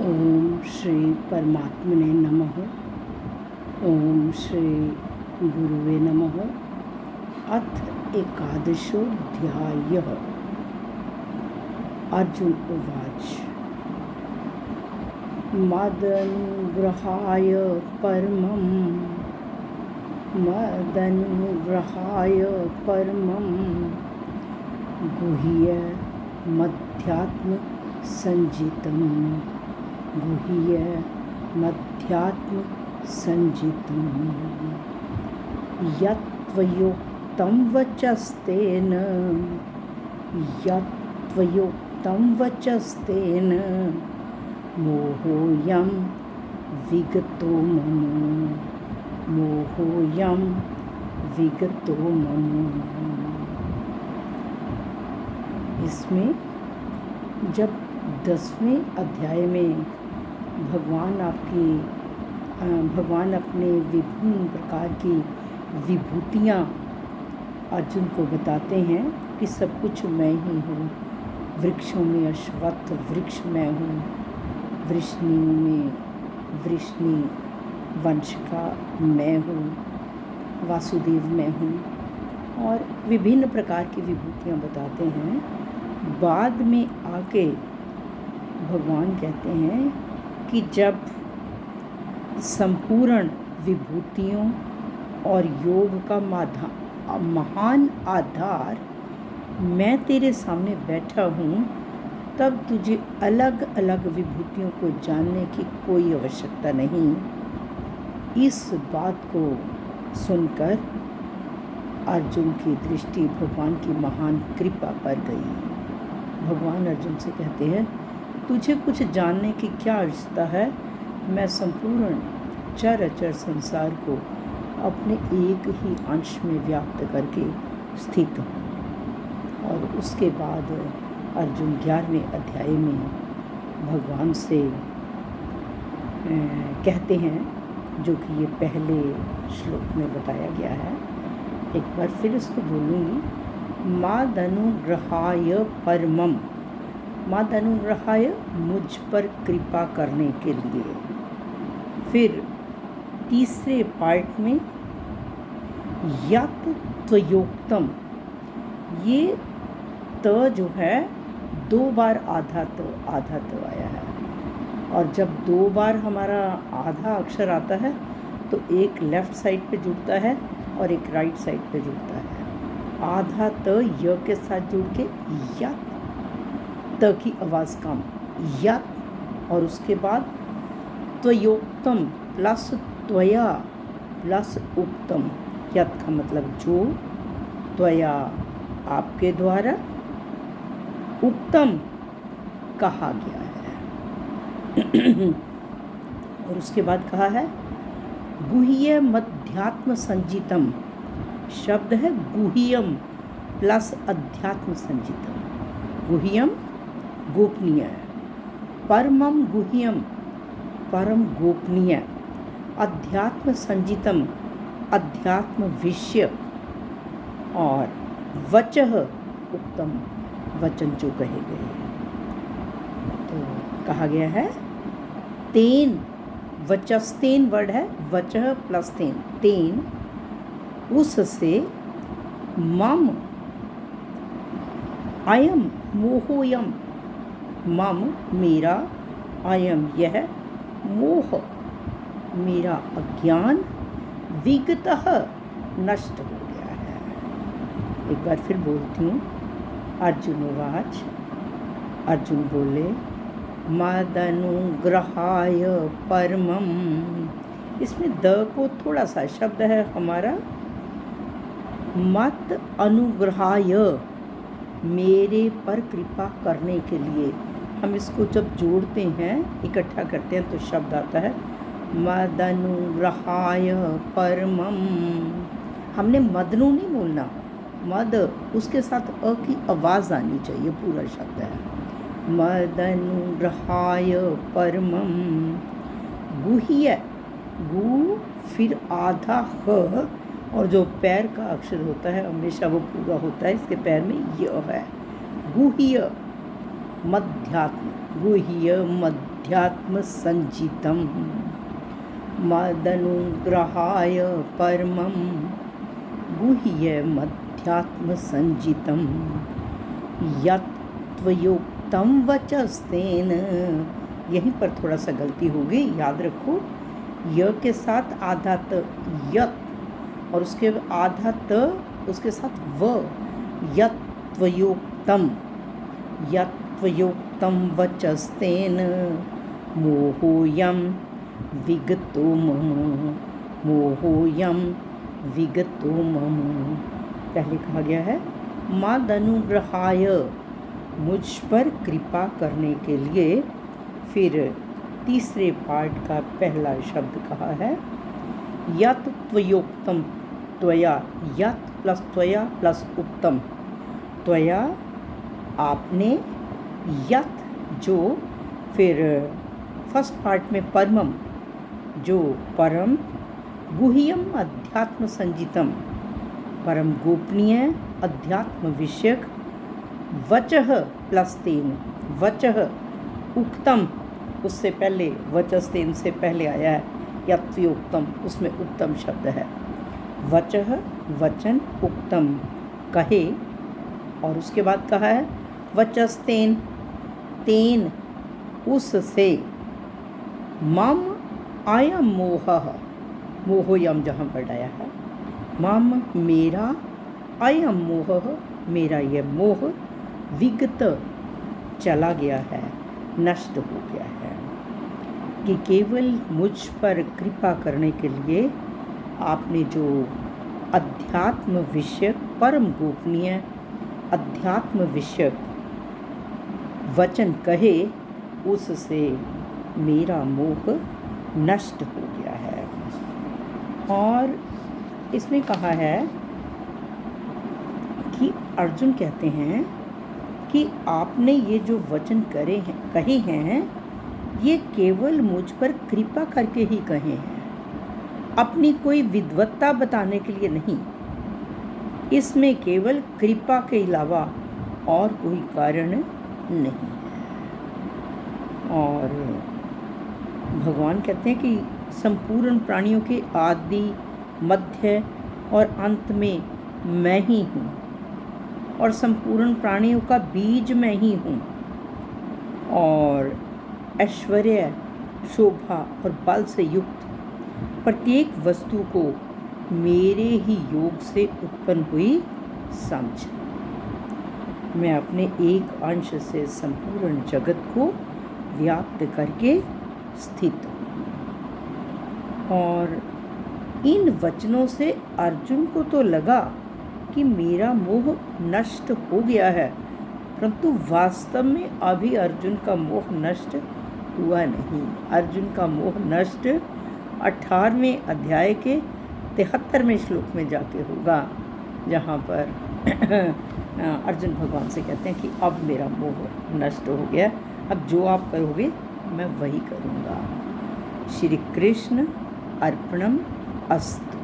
ओम श्री परमात्मने नमः। ओम श्री गुरुवे नमः। अथ एकादशोऽध्यायः। अर्जुन उवाच मदनुग्रहाय परमं गुह्यमध्यात्मसंजितं यत्त्वयोक्तं वचस्तेन मोहोऽयं विगतो मम। इसमें जब 10वें अध्याय में भगवान अपने विभिन्न प्रकार की विभूतियाँ अर्जुन को बताते हैं कि सब कुछ मैं ही हूँ। वृक्षों में अश्वत्थ वृक्ष मैं हूँ, वृष्णियों में वृष्णि वंश का मैं हूँ, वासुदेव मैं हूँ, और विभिन्न प्रकार की विभूतियाँ बताते हैं। बाद में आके भगवान कहते हैं कि जब संपूर्ण विभूतियों और योग का महान आधार मैं तेरे सामने बैठा हूँ, तब तुझे अलग अलग विभूतियों को जानने की कोई आवश्यकता नहीं। इस बात को सुनकर अर्जुन की दृष्टि भगवान की महान कृपा पर गई। भगवान अर्जुन से कहते हैं, तुझे कुछ जानने की क्या आवश्यकता है। मैं संपूर्ण चराचर संसार को अपने एक ही अंश में व्याप्त करके स्थित हूँ। और उसके बाद अर्जुन 11वें अध्याय में भगवान से कहते हैं, जो कि ये पहले श्लोक में बताया गया है। एक बार फिर इसको बोलूँगी। मादनुग्रहाय मुझ पर कृपा करने के लिए। फिर तीसरे पार्ट में यत्त्वयोक्तम, ये त जो है 2 बार आधा त आया है, और जब 2 बार हमारा आधा अक्षर आता है तो एक लेफ्ट साइड पे जुड़ता है और एक राइट साइड पे जुड़ता है। आधा त य के साथ जुड़ के यत्, त की आवाज़ कम, यत्, और उसके बाद त्वयोक्तम प्लस त्वया प्लस उक्तम। यत् का मतलब जो, त्वया आपके द्वारा, उक्तम कहा गया है। और उसके बाद कहा है गुह्यमध्यात्म संजितम। शब्द है गुह्यम प्लस अध्यात्म संजितम। गुह्यम गोपनीय, परमम गुह्यम परम गोपनीय, अध्यात्म संजितम अध्यात्म विषय, और वचः उत्तम वचन जो कहे गए। तो कहा गया है तेन, वचस्तेन वर्ड है, वचः प्लस तेन, तेन उससे मम अयम मोहोयम, मम मेरा, अयम यह, मोह मेरा अज्ञान, विगतः नष्ट हो गया है। एक बार फिर बोलती हूँ। अर्जुन उवाच, अर्जुन बोले मदनुग्रहाय परमं। इसमें द को थोड़ा सा शब्द है हमारा मत अनुग्रहाय, मेरे पर कृपा करने के लिए। हम इसको जब जोड़ते हैं, इकट्ठा करते हैं, तो शब्द आता है मदनुग्रहाय परमं। हमने मदनु नहीं बोलना, मद उसके साथ अ की आवाज़ आनी चाहिए, पूरा शब्द है मदनुग्रहाय परमं गुह्य, गु फिर आधा ह, और जो पैर का अक्षर होता है हमेशा वो पूरा होता है। इसके पैर में य है। गुह्य मध्यात्म गुह्यमध्यात्म संजितं मदनुग्रहाय परमं गुह्यमध्यात्म संजितं यत् त्वयोक्तं वचस्तेन। यहीं पर थोड़ा सा गलती हो गई, याद रखो य के साथ आधा त यत और उसके आधा त उसके साथ व। यत् त्वयोक्तं वचस्तेन मोहोऽयं विगतो मम। मोहोऽयं विगतो मम। पहले कहा गया है मदनुग्रहाय, मुझ पर कृपा करने के लिए। फिर तीसरे पार्ट का पहला शब्द कहा है यत् त्वयोक्तं। त्वया, यत् प्लस त्वया प्लस उक्तम। त्वया आपने, यत् जो, फिर फर्स्ट पार्ट में परमम जो परम, गुह्यम अध्यात्म संजितम परम गोपनीय अध्यात्म विषयक, वचः प्लस तेन, वचः उक्तम उससे पहले, वचस्तेन से पहले आया है यत्योक्तम, उसमें उत्तम शब्द है। वचः वचन, उक्तम कहे, और उसके बाद कहा है वचस्तेन, तेन उससे, मम आयम मोहः, मोहोयम जहाँ पर आया है, मम मेरा, अयम मोहः मेरा यह मोह, विगत चला गया है, नष्ट हो गया है। कि केवल मुझ पर कृपा करने के लिए आपने जो अध्यात्म विषयक, परम गोपनीय अध्यात्म विषयक वचन कहे, उससे मेरा मोह नष्ट हो गया है। और इसमें कहा है कि अर्जुन कहते हैं कि आपने ये जो वचन कहे हैं ये केवल मुझ पर कृपा करके ही कहे हैं, अपनी कोई विद्वत्ता बताने के लिए नहीं। इसमें केवल कृपा के अलावा और कोई कारण नहीं है। और भगवान कहते हैं कि संपूर्ण प्राणियों के आदि, मध्य और अंत में मैं ही हूँ, और संपूर्ण प्राणियों का बीज मैं ही हूँ, और ऐश्वर्य, शोभा और बल से युक्त प्रत्येक वस्तु को मेरे ही योग से उत्पन्न हुई समझ। मैं अपने एक अंश से संपूर्ण जगत को व्याप्त करके स्थित हूँ। और इन वचनों से अर्जुन को तो लगा कि मेरा मोह नष्ट हो गया है, परंतु वास्तव में अभी अर्जुन का मोह नष्ट हुआ नहीं। अर्जुन का मोह नष्ट 18वें अध्याय के 73वें श्लोक में जाके होगा, जहाँ पर अर्जुन भगवान से कहते हैं कि अब मेरा मोह नष्ट हो गया, अब जो आप करोगे मैं वही करूँगा। श्री कृष्ण अर्पणम अस्तु।